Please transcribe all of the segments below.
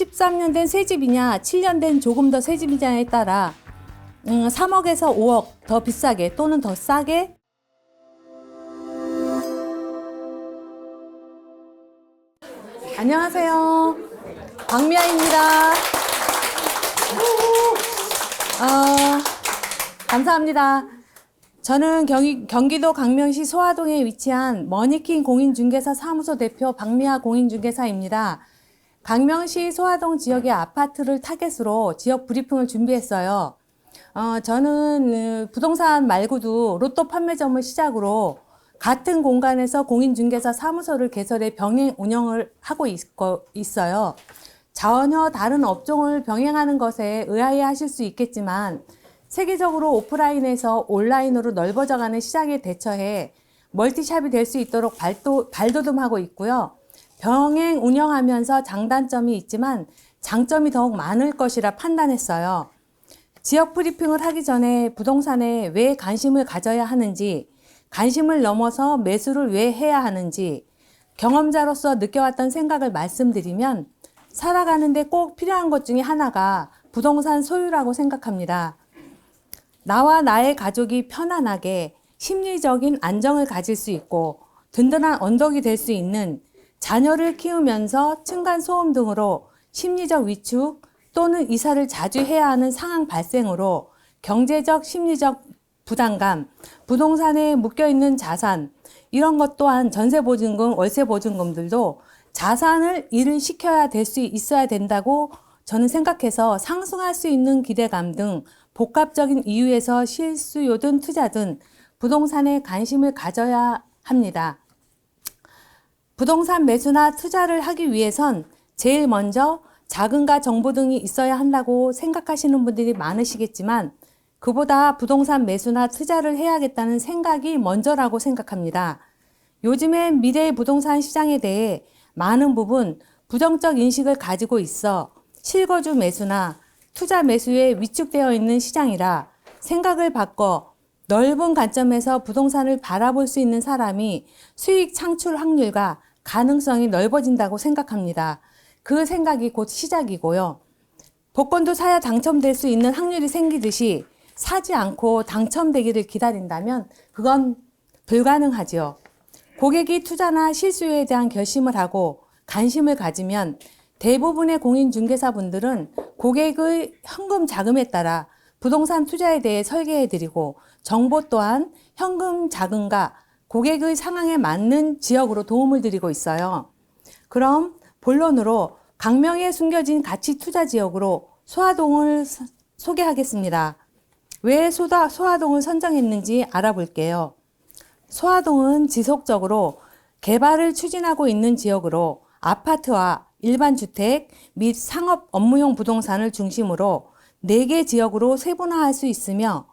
13년 된 새 집이냐 7년 된 조금 더 새 집이냐에 따라 3억에서 5억 더 비싸게 또는 더 싸게 안녕하세요. 박미아입니다. 감사합니다. 저는 경기도 강명시 소화동에 위치한 머니킹 공인중개사 사무소 대표 박미아 공인중개사입니다. 강명시 소화동 지역의 아파트를 타겟으로 지역 브리핑을 준비했어요. 저는 부동산 말고도 로또 판매점을 시작으로 같은 공간에서 공인중개사 사무소를 개설해 병행 운영을 하고 있어요. 전혀 다른 업종을 병행하는 것에 의아해 하실 수 있겠지만 세계적으로 오프라인에서 온라인으로 넓어져가는 시장에 대처해 멀티샵이 될 수 있도록 발돋움하고 있고요. 병행 운영하면서 장단점이 있지만 장점이 더욱 많을 것이라 판단했어요. 지역 브리핑을 하기 전에 부동산에 왜 관심을 가져야 하는지, 관심을 넘어서 매수를 왜 해야 하는지 경험자로서 느껴왔던 생각을 말씀드리면 살아가는데 꼭 필요한 것 중에 하나가 부동산 소유라고 생각합니다. 나와 나의 가족이 편안하게 심리적인 안정을 가질 수 있고 든든한 언덕이 될 수 있는 자녀를 키우면서 층간소음 등으로 심리적 위축 또는 이사를 자주 해야 하는 상황 발생으로 경제적, 심리적 부담감, 부동산에 묶여있는 자산, 이런 것 또한 전세보증금, 월세보증금들도 자산을 일을 시켜야 될 수 있어야 된다고 저는 생각해서 상승할 수 있는 기대감 등 복합적인 이유에서 실수요든 투자든 부동산에 관심을 가져야 합니다. 부동산 매수나 투자를 하기 위해선 제일 먼저 자금과 정보 등이 있어야 한다고 생각하시는 분들이 많으시겠지만 그보다 부동산 매수나 투자를 해야겠다는 생각이 먼저라고 생각합니다. 요즘엔 미래의 부동산 시장에 대해 많은 부분 부정적 인식을 가지고 있어 실거주 매수나 투자 매수에 위축되어 있는 시장이라 생각을 바꿔 넓은 관점에서 부동산을 바라볼 수 있는 사람이 수익 창출 확률과 가능성이 넓어진다고 생각합니다. 그 생각이 곧 시작이고요. 복권도 사야 당첨될 수 있는 확률이 생기듯이 사지 않고 당첨되기를 기다린다면 그건 불가능하죠. 고객이 투자나 실수요에 대한 결심을 하고 관심을 가지면 대부분의 공인중개사분들은 고객의 현금 자금에 따라 부동산 투자에 대해 설계해드리고 정보 또한 현금 자금과 고객의 상황에 맞는 지역으로 도움을 드리고 있어요. 그럼 본론으로 강명에 숨겨진 가치 투자 지역으로 소화동을 소개하겠습니다. 왜 소화동을 선정했는지 알아볼게요. 소화동은 지속적으로 개발을 추진하고 있는 지역으로 아파트와 일반 주택 및 상업 업무용 부동산을 중심으로 4개 지역으로 세분화할 수 있으며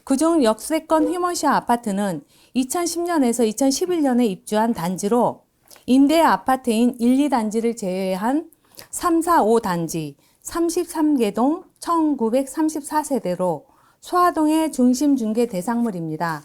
그중 역세권 휴먼시아 아파트는 2010년에서 2011년에 입주한 단지로 임대 아파트인 1, 2단지를 제외한 3, 4, 5단지 33개동 1934세대로 소화동의 중심 중개 대상물입니다.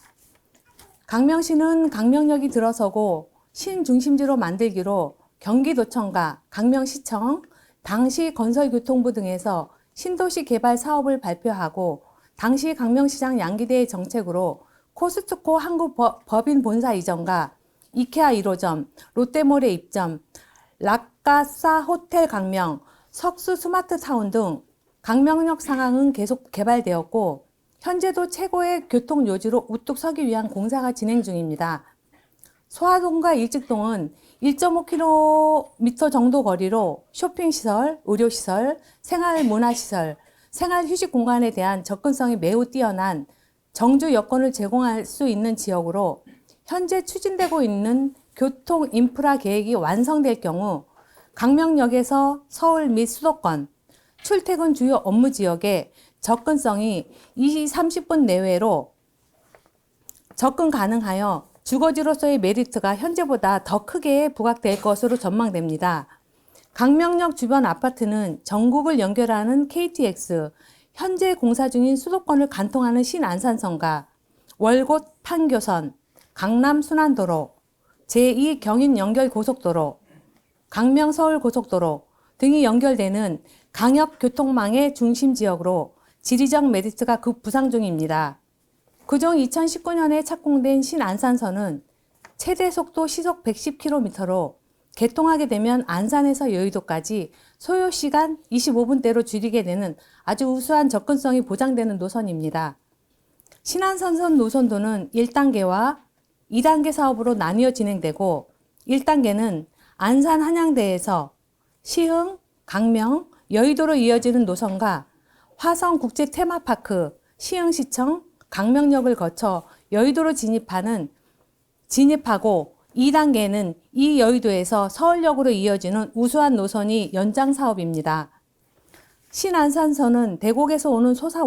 강명시는 강명역이 들어서고 신중심지로 만들기로 경기도청과 강명시청, 당시 건설교통부 등에서 신도시 개발 사업을 발표하고 당시 강명시장 양기대의 정책으로 코스트코 한국 법인 본사 이전과 이케아 1호점, 롯데몰의 입점, 라카사 호텔 강명, 석수 스마트타운 등 강명역 상황은 계속 개발되었고 현재도 최고의 교통요지로 우뚝 서기 위한 공사가 진행 중입니다. 소화동과 일직동은 1.5km 정도 거리로 쇼핑시설, 의료시설, 생활문화시설, 생활휴식 공간에 대한 접근성이 매우 뛰어난 정주 여건을 제공할 수 있는 지역으로 현재 추진되고 있는 교통 인프라 계획이 완성될 경우 강명역에서 서울 및 수도권, 출퇴근 주요 업무 지역에 접근성이 20-30분 내외로 접근 가능하여 주거지로서의 메리트가 현재보다 더 크게 부각될 것으로 전망됩니다. 강명역 주변 아파트는 전국을 연결하는 KTX, 현재 공사 중인 수도권을 관통하는 신안산선과 월곶 판교선, 강남 순환도로, 제2 경인 연결 고속도로, 강명 서울 고속도로, 등이 연결되는 강역교통망의 중심 지역으로 지리적 메리트가 급부상 중입니다. 그중 2019년에 착공된 신안산선은 최대 속도 시속 110km로 개통하게 되면 안산에서 여의도까지 소요 시간 25분대로 줄이게 되는 아주 우수한 접근성이 보장되는 노선입니다. 신안산선 노선도는 1단계와 2단계 사업으로 나뉘어 진행되고 1단계는 안산 한양대에서 시흥, 강명, 여의도로 이어지는 노선과 화성국제 테마파크, 시흥시청, 강명역을 거쳐 여의도로 진입하고 2단계는 이 여의도에서 서울역으로 이어지는 우수한 노선이 연장 사업입니다. 신안산선은 대곡에서 오는 소사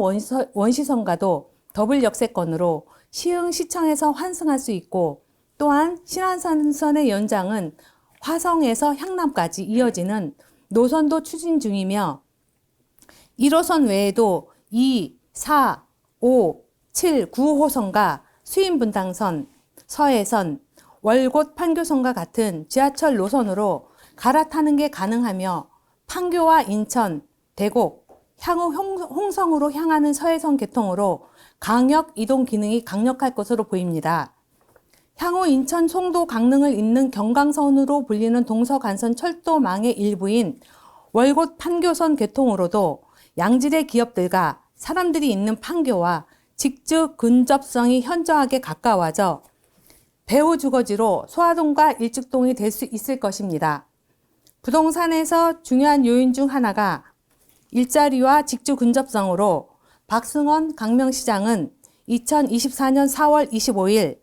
원시선과도 더블 역세권으로 시흥시청에서 환승할 수 있고 또한 신안산선의 연장은 화성에서 향남까지 이어지는 노선도 추진 중이며 1호선 외에도 2, 4, 5, 7, 9호선과 수인분당선, 서해선, 월곶 판교선과 같은 지하철 노선으로 갈아타는 게 가능하며 판교와 인천, 대곡, 향후 홍성으로 향하는 서해선 개통으로 강역 이동 기능이 강력할 것으로 보입니다. 향후 인천, 송도, 강릉을 잇는 경강선으로 불리는 동서간선 철도망의 일부인 월곶 판교선 개통으로도 양질의 기업들과 사람들이 있는 판교와 직주 근접성이 현저하게 가까워져 배후 주거지로 소화동과 일직동이 될 수 있을 것입니다. 부동산에서 중요한 요인 중 하나가 일자리와 직주 근접성으로 박승원 강명시장은 2024년 4월 25일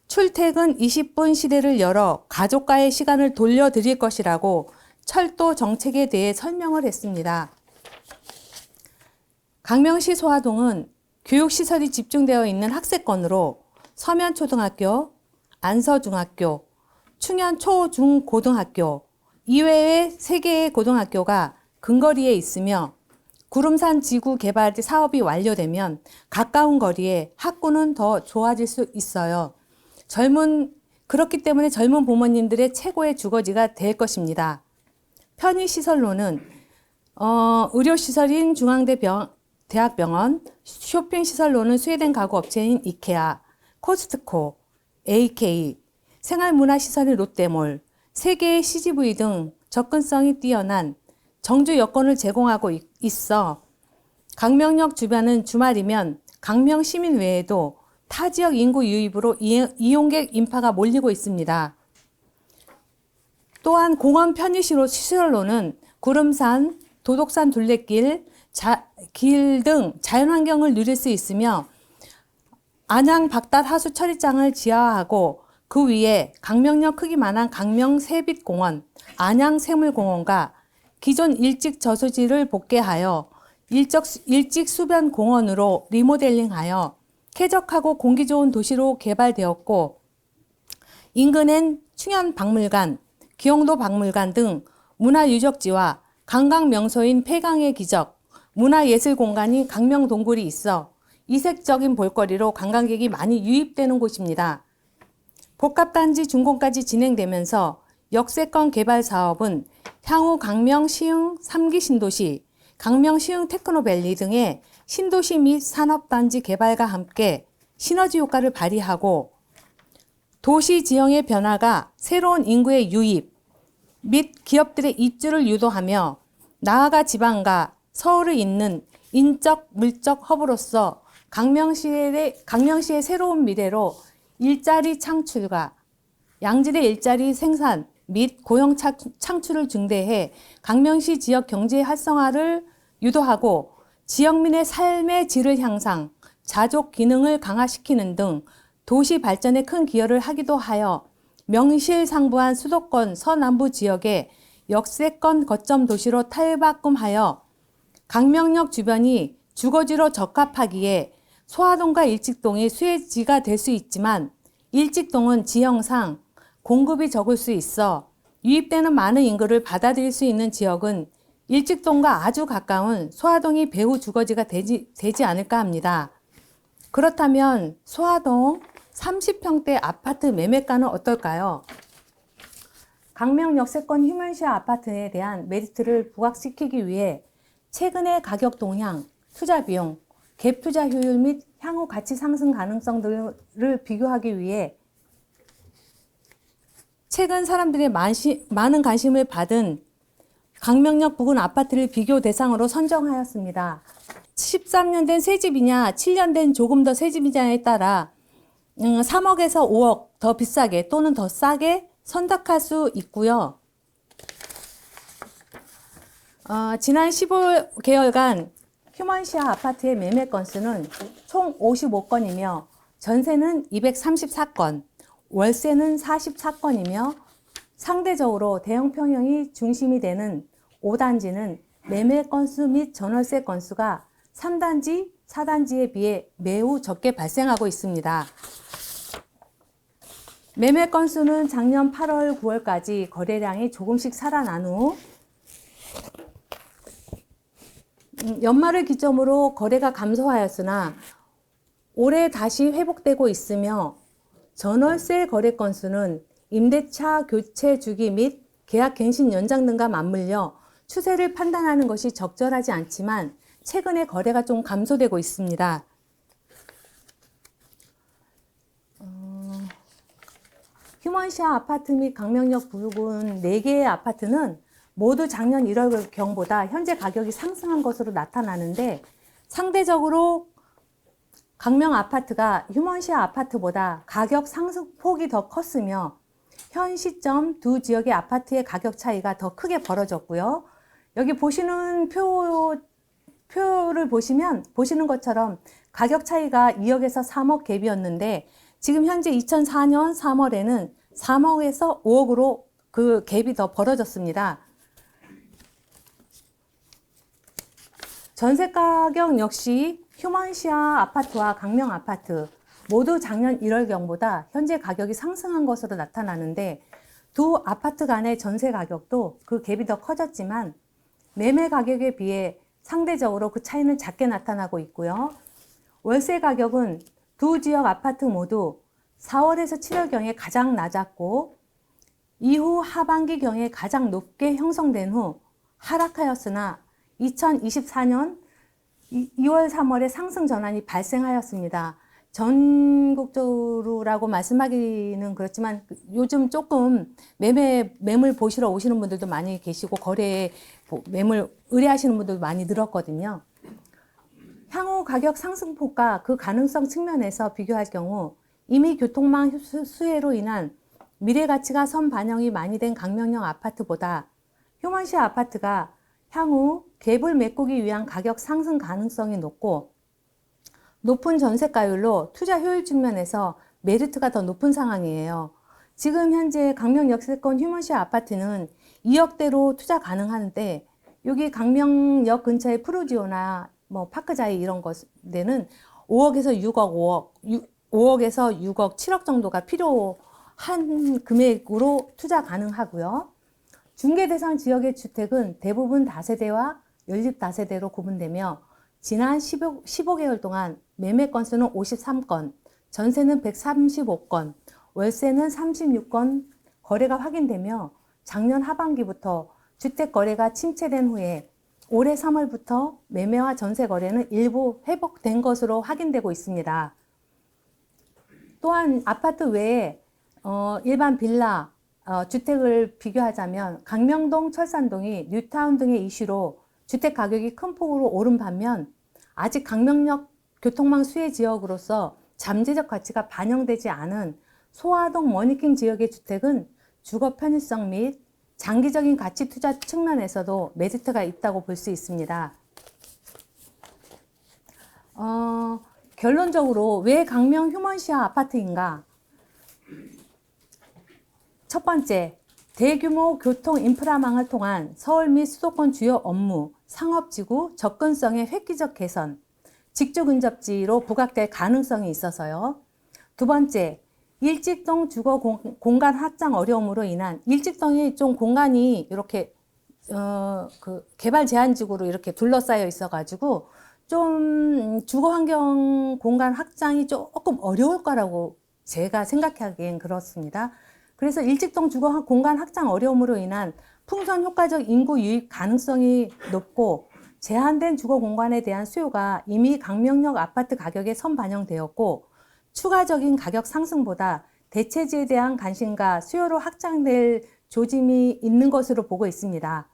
출퇴근 20분 시대를 열어 가족과의 시간을 돌려드릴 것이라고 철도 정책에 대해 설명을 했습니다. 강명시 소화동은 교육시설이 집중되어 있는 학세권으로 서면초등학교, 안서중학교, 충현초중고등학교 이외의 3개의 고등학교가 근거리에 있으며 구름산 지구 개발 사업이 완료되면 가까운 거리에 학구는 더 좋아질 수 있어요. 그렇기 때문에 젊은 부모님들의 최고의 주거지가 될 것입니다. 편의시설로는 의료시설인 대학병원, 쇼핑시설로는 스웨덴 가구 업체인 이케아, 코스트코, AK, 생활문화시설인 롯데몰, 3개의 CGV 등 접근성이 뛰어난 정주 여건을 제공하고 있어 강명역 주변은 주말이면 강명 시민 외에도 타 지역 인구 유입으로 이용객 인파가 몰리고 있습니다. 또한 공원 편의시설로는 구름산, 도독산 둘레길, 길 등 자연환경을 누릴 수 있으며 안양 박닷 하수 처리장을 지하화하고 그 위에 강명역 크기만한 강명 새빛공원, 안양 생물공원과 기존 일찍 저수지를 복개하여 일찍 수변 공원으로 리모델링하여 쾌적하고 공기 좋은 도시로 개발되었고 인근엔 충현박물관, 기영도 박물관 등 문화유적지와 관광명소인 폐강의 기적, 문화예술공간인 강명동굴이 있어 이색적인 볼거리로 관광객이 많이 유입되는 곳입니다. 복합단지 준공까지 진행되면서 역세권 개발 사업은 향후 강명 시흥 3기 신도시, 강명 시흥 테크노밸리 등의 신도시 및 산업단지 개발과 함께 시너지 효과를 발휘하고 도시 지형의 변화가 새로운 인구의 유입 및 기업들의 입주를 유도하며 나아가 지방과 서울을 잇는 인적, 물적 허브로서 강명시의 새로운 미래로 일자리 창출과 양질의 일자리 생산 및 고용 창출을 증대해 강명시 지역 경제 활성화를 유도하고 지역민의 삶의 질을 향상, 자족 기능을 강화시키는 등 도시 발전에 큰 기여를 하기도 하여 명실상부한 수도권 서남부 지역의 역세권 거점 도시로 탈바꿈하여 강명역 주변이 주거지로 적합하기에 소화동과 일직동이 수혜지가 될 수 있지만 일직동은 지형상 공급이 적을 수 있어 유입되는 많은 인구를 받아들일 수 있는 지역은 일직동과 아주 가까운 소화동이 배후 주거지가 되지 않을까 합니다. 그렇다면 소화동 30평대 아파트 매매가는 어떨까요? 강명 역세권 휴먼시아 아파트에 대한 메리트를 부각시키기 위해 최근의 가격 동향, 투자 비용, 갭 투자 효율 및 향후 가치 상승 가능성들을 비교하기 위해 최근 사람들의 많은 관심을 받은 강명역 부근 아파트를 비교 대상으로 선정하였습니다. 13년 된 새집이냐 7년 된 조금 더 새집이냐에 따라 3억에서 5억 더 비싸게 또는 더 싸게 선택할 수 있고요. 지난 15개월간 휴먼시아 아파트의 매매 건수는 총 55건이며 전세는 234건, 월세는 44건이며 상대적으로 대형 평형이 중심이 되는 5단지는 매매 건수 및 전월세 건수가 3단지, 4단지에 비해 매우 적게 발생하고 있습니다. 매매 건수는 작년 8월, 9월까지 거래량이 조금씩 살아난 후 연말을 기점으로 거래가 감소하였으나 올해 다시 회복되고 있으며 전월세 거래 건수는 임대차 교체 주기 및 계약 갱신 연장 등과 맞물려 추세를 판단하는 것이 적절하지 않지만 최근에 거래가 좀 감소되고 있습니다. 휴먼시아 아파트 및 강명역 부근 4개의 아파트는 모두 작년 1월경보다 현재 가격이 상승한 것으로 나타나는데 상대적으로 강명 아파트가 휴먼시아 아파트보다 가격 상승폭이 더 컸으며 현 시점 두 지역의 아파트의 가격 차이가 더 크게 벌어졌고요. 여기 보시는 표를 보시면 보시는 것처럼 가격 차이가 2억에서 3억 갭이었는데 지금 현재 2004년 3월에는 3억에서 5억으로 그 갭이 더 벌어졌습니다. 전세 가격 역시 휴먼시아 아파트와 강명 아파트 모두 작년 1월경보다 현재 가격이 상승한 것으로 나타나는데 두 아파트 간의 전세 가격도 그 갭이 더 커졌지만 매매 가격에 비해 상대적으로 그 차이는 작게 나타나고 있고요. 월세 가격은 두 지역 아파트 모두 4월에서 7월경에 가장 낮았고 이후 하반기경에 가장 높게 형성된 후 하락하였으나 2024년 2월, 3월에 상승 전환이 발생하였습니다. 전국적으로라고 말씀하기는 그렇지만 요즘 조금 매물 보시러 오시는 분들도 많이 계시고 거래에 매물 의뢰하시는 분들도 많이 늘었거든요. 향후 가격 상승폭과 그 가능성 측면에서 비교할 경우 이미 교통망 수혜로 인한 미래 가치가 선반영이 많이 된 강명역 아파트보다 휴먼시아 아파트가 향후 갭을 메꾸기 위한 가격 상승 가능성이 높고 높은 전세가율로 투자 효율 측면에서 메리트가 더 높은 상황이에요. 지금 현재 강명 역세권 휴먼시아 아파트는 2억대로 투자 가능한데 여기 강명역 근처의 프루지오나 뭐 파크자이 이런 데는 5억에서 6억, 5억에서 6억, 7억 정도가 필요한 금액으로 투자 가능하고요. 중개 대상 지역의 주택은 대부분 다세대와 연립 다세대로 구분되며 지난 15개월 동안 매매 건수는 53건, 전세는 135건, 월세는 36건 거래가 확인되며 작년 하반기부터 주택 거래가 침체된 후에 올해 3월부터 매매와 전세 거래는 일부 회복된 것으로 확인되고 있습니다. 또한 아파트 외에 일반 빌라, 주택을 비교하자면 강명동, 철산동이 뉴타운 등의 이슈로 주택 가격이 큰 폭으로 오른 반면 아직 강명역 교통망 수혜 지역으로서 잠재적 가치가 반영되지 않은 소화동 머니킹 지역의 주택은 주거 편의성 및 장기적인 가치 투자 측면에서도 메리트가 있다고 볼 수 있습니다. 결론적으로 왜 강명 휴먼시아 아파트인가? 첫 번째, 대규모 교통 인프라망을 통한 서울 및 수도권 주요 업무, 상업지구 접근성의 획기적 개선, 직주 근접지로 부각될 가능성이 있어서요. 두 번째, 일직동 주거 공간 확장 어려움으로 인한 일직동이 좀 공간이 이렇게 개발 제한지구로 이렇게 둘러싸여 있어가지고 좀 주거 환경 공간 확장이 조금 어려울 거라고 제가 생각하기엔 그렇습니다. 그래서 일직동 주거 공간 확장 어려움으로 인한 풍선 효과적 인구 유입 가능성이 높고 제한된 주거 공간에 대한 수요가 이미 강명역 아파트 가격에 선반영되었고 추가적인 가격 상승보다 대체지에 대한 관심과 수요로 확장될 조짐이 있는 것으로 보고 있습니다.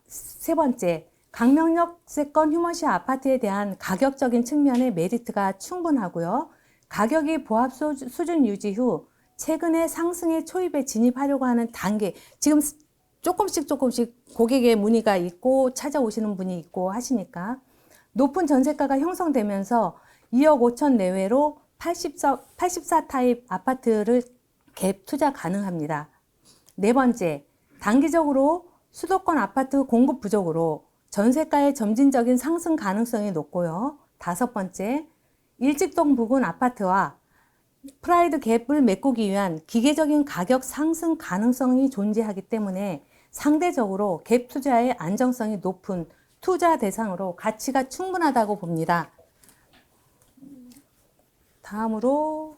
세 번째, 강명역세권 휴먼시어 아파트에 대한 가격적인 측면의 메리트가 충분하고요. 가격이 보합 수준 유지 후 최근에 상승의 초입에 진입하려고 하는 단계, 지금 조금씩 고객의 문의가 있고 찾아오시는 분이 있고 하시니까 높은 전세가가 형성되면서 2억 5천 내외로 84 타입 아파트를 갭 투자 가능합니다. 네 번째, 단기적으로 수도권 아파트 공급 부족으로 전세가의 점진적인 상승 가능성이 높고요. 다섯 번째, 일직동 부근 아파트와 프라이드 갭을 메꾸기 위한 기계적인 가격 상승 가능성이 존재하기 때문에 상대적으로 갭 투자의 안정성이 높은 투자 대상으로 가치가 충분하다고 봅니다. 다음으로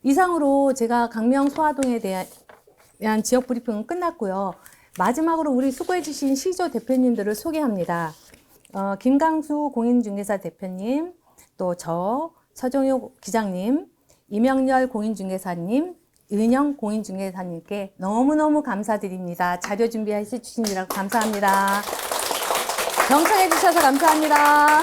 이상으로 제가 강명 소화동에 대한 지역 브리핑은 끝났고요. 마지막으로 우리 수고해 주신 시조 대표님들을 소개합니다. 김강수 공인중개사 대표님, 또 저 서정효 기장님, 이명렬 공인중개사님, 은영 공인중개사님께 너무너무 감사드립니다. 자료 준비해 주시느라고 감사합니다. 경청해 주셔서 감사합니다.